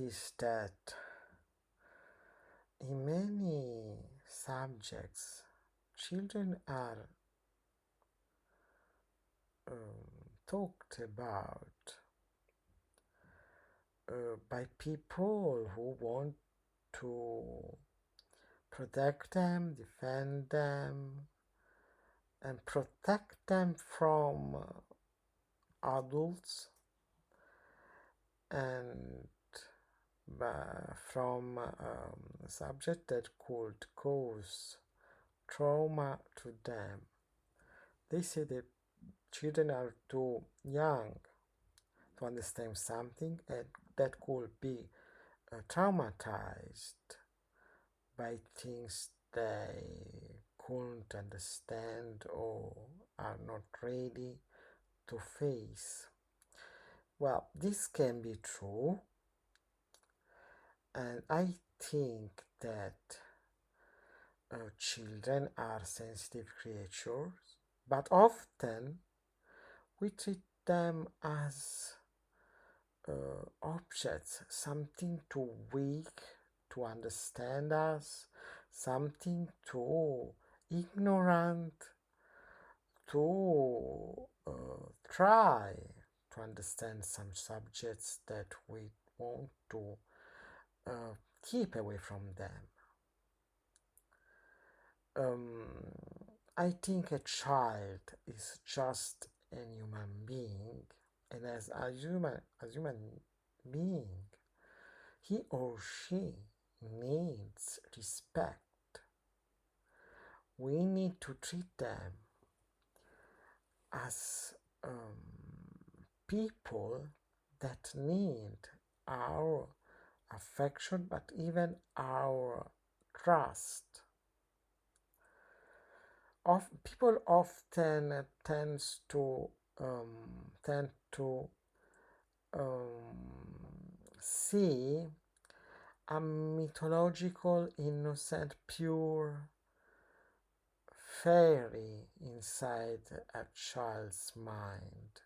noticed that in many subjects, children are talked about by people who want to protect them, defend them, and protect them from adults and from a subject that could cause trauma to them. They say that children are too young to understand something and that could be traumatized by things they couldn't understand or are not ready to face. Well, this can be true, and I think that children are sensitive creatures, but often we treat them as objects, something too weak to understand us, something too ignorant to try to understand some subjects that we want to keep away from them. I think a child is just a human being, and as a human being, he or she needs respect. We need to treat them as people that need our affection, but even our trust. People often tend to see a mythological, innocent, pure fairy inside a child's mind.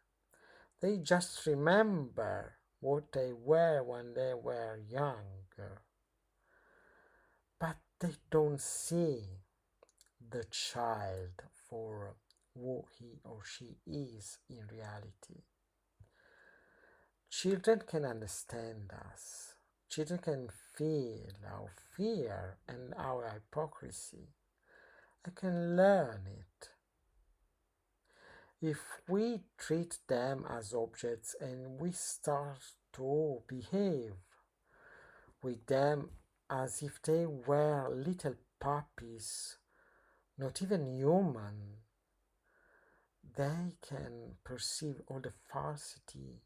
They just remember what they were when they were younger, but they don't see the child for who he or she is in reality. Children can understand us. Children can feel our fear and our hypocrisy. I can learn it. If we treat them as objects and we start to behave with them as if they were little puppies, not even human, they can perceive all the falsity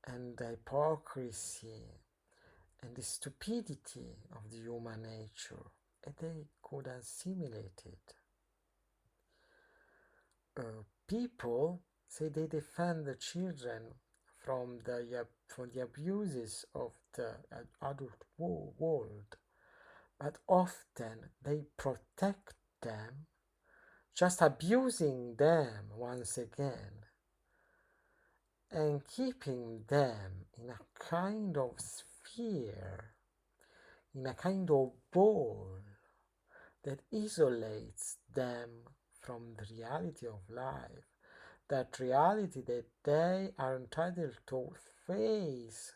and the hypocrisy and the stupidity of the human nature, and they could assimilate it. People say they defend the children from the abuses of the adult world, but often they protect them, just abusing them once again and keeping them in a kind of sphere, in a kind of ball that isolates them from the reality of life, that reality that they are entitled to face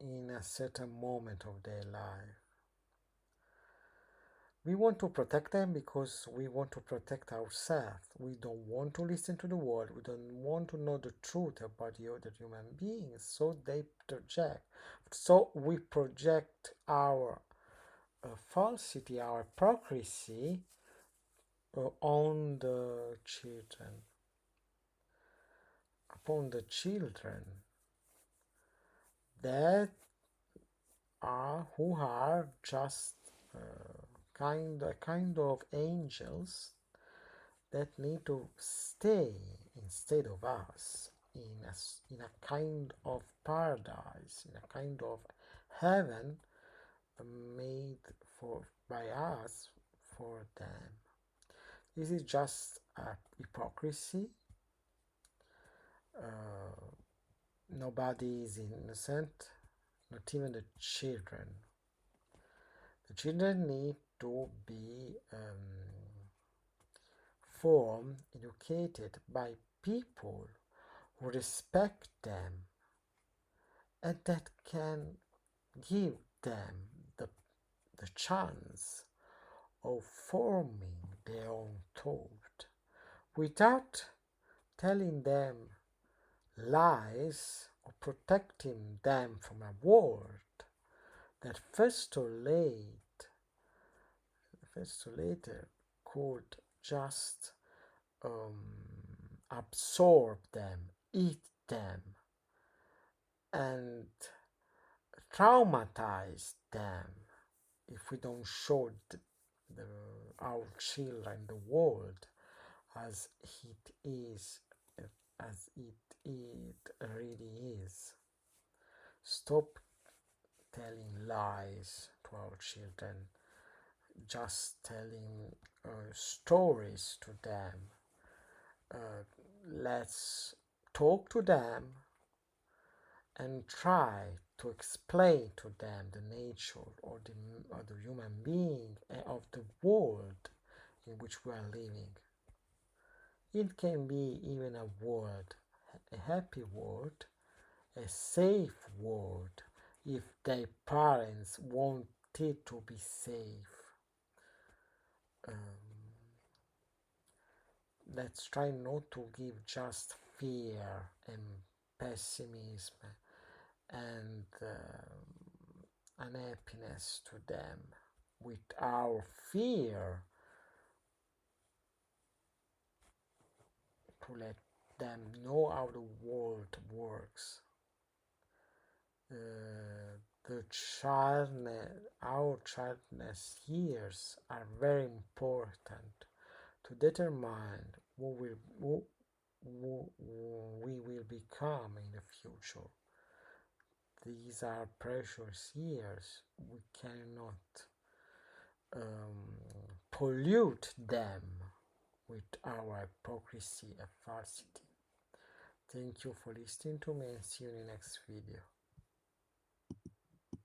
in a certain moment of their life. We want to protect them because we want to protect ourselves. We don't want to listen to the world. We don't want to know the truth about the other human beings. So they project. So we project our falsity, our hypocrisy on the children, upon the children that are who are just kind of angels that need to stay instead of us in a kind of paradise, in a kind of heaven made by us for them. This is just a hypocrisy, Nobody is innocent, not even the children. The children need to be formed, educated by people who respect them and that can give them the chance of forming their own thought without telling them lies or protecting them from a world that first or later could just absorb them, eat them, and traumatize them if we don't show our children the world as it is, as it really is. Stop telling lies to our children, just telling stories to them. Let's talk to them and try to explain to them the nature or the human being of the world in which we are living. It can be even a world, a happy world, a safe world, if their parents want it to be safe. Let's try not to give just fear and pessimism and unhappiness to them with our fear, to let them know how the world works. Our childless years are very important to determine who we will become in the future. These are precious years. We cannot pollute them with our hypocrisy and falsity. Thank you for listening to me and see you in the next video.